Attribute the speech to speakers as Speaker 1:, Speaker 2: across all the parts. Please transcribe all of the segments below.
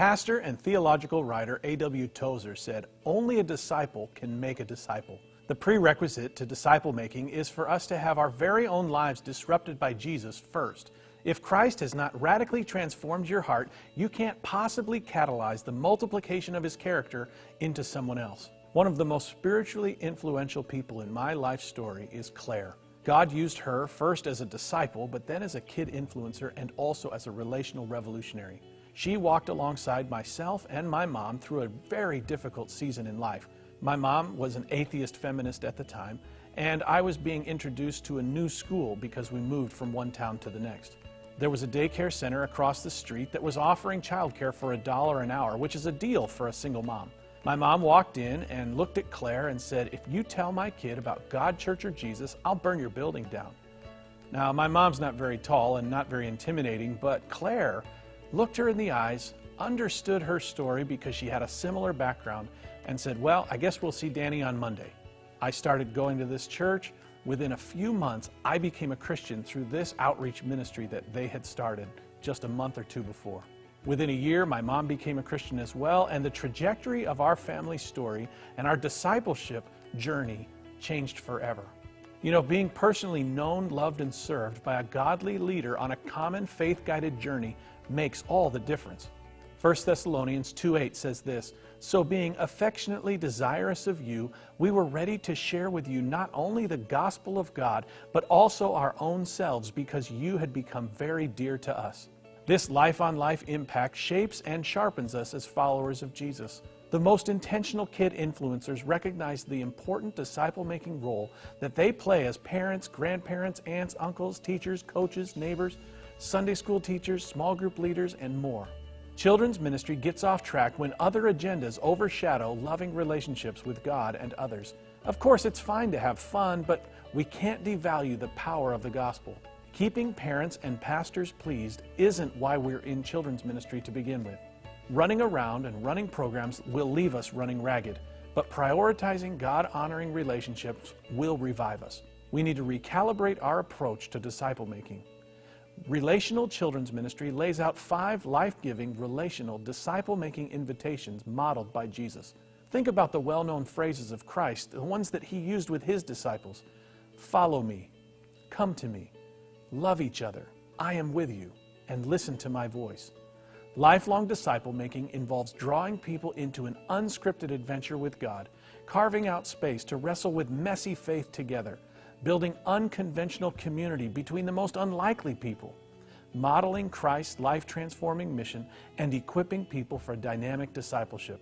Speaker 1: Pastor and theological writer A.W. Tozer said, "Only a disciple can make a disciple." The prerequisite to disciple making is for us to have our very own lives disrupted by Jesus first. If Christ has not radically transformed your heart, you can't possibly catalyze the multiplication of His character into someone else. One of the most spiritually influential people in my life story is Claire. God used her first as a disciple, but then as a kid influencer and also as a relational revolutionary. She walked alongside myself and my mom through a very difficult season in life. My mom was an atheist feminist at the time, and I was being introduced to a new school because we moved from one town to the next. There was a daycare center across the street that was offering childcare for $1 an hour, which is a deal for a single mom. My mom walked in and looked at Claire and said, "If you tell my kid about God, church, or Jesus, I'll burn your building down." Now, my mom's not very tall and not very intimidating, but Claire looked her in the eyes, understood her story because she had a similar background, and said, "Well, I guess we'll see Danny on Monday." I started going to this church. Within a few months, I became a Christian through this outreach ministry that they had started just a month or two before. Within a year, my mom became a Christian as well, and the trajectory of our family story and our discipleship journey changed forever. You know, being personally known, loved, and served by a godly leader on a common faith-guided journey makes all the difference. 1 Thessalonians 2:8 says this, "So being affectionately desirous of you, we were ready to share with you not only the gospel of God, but also our own selves, because you had become very dear to us." This life-on-life impact shapes and sharpens us as followers of Jesus. The most intentional kid influencers recognize the important disciple-making role that they play as parents, grandparents, aunts, uncles, teachers, coaches, neighbors, Sunday school teachers, small group leaders, and more. Children's ministry gets off track when other agendas overshadow loving relationships with God and others. Of course, it's fine to have fun, but we can't devalue the power of the gospel. Keeping parents and pastors pleased isn't why we're in children's ministry to begin with. Running around and running programs will leave us running ragged, but prioritizing God-honoring relationships will revive us. We need to recalibrate our approach to disciple making. Relational Children's Ministry lays out 5 life-giving, relational, disciple-making invitations modeled by Jesus. Think about the well-known phrases of Christ, the ones that He used with His disciples. Follow me, come to me, love each other, I am with you, and listen to my voice. Lifelong disciple-making involves drawing people into an unscripted adventure with God, carving out space to wrestle with messy faith together, building unconventional community between the most unlikely people, modeling Christ's life-transforming mission, and equipping people for dynamic discipleship.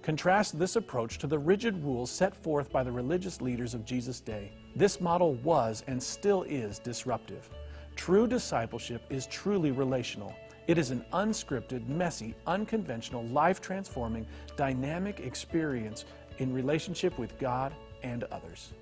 Speaker 1: Contrast this approach to the rigid rules set forth by the religious leaders of Jesus' day. This model was and still is disruptive. True discipleship is truly relational. It is an unscripted, messy, unconventional, life-transforming, dynamic experience in relationship with God and others.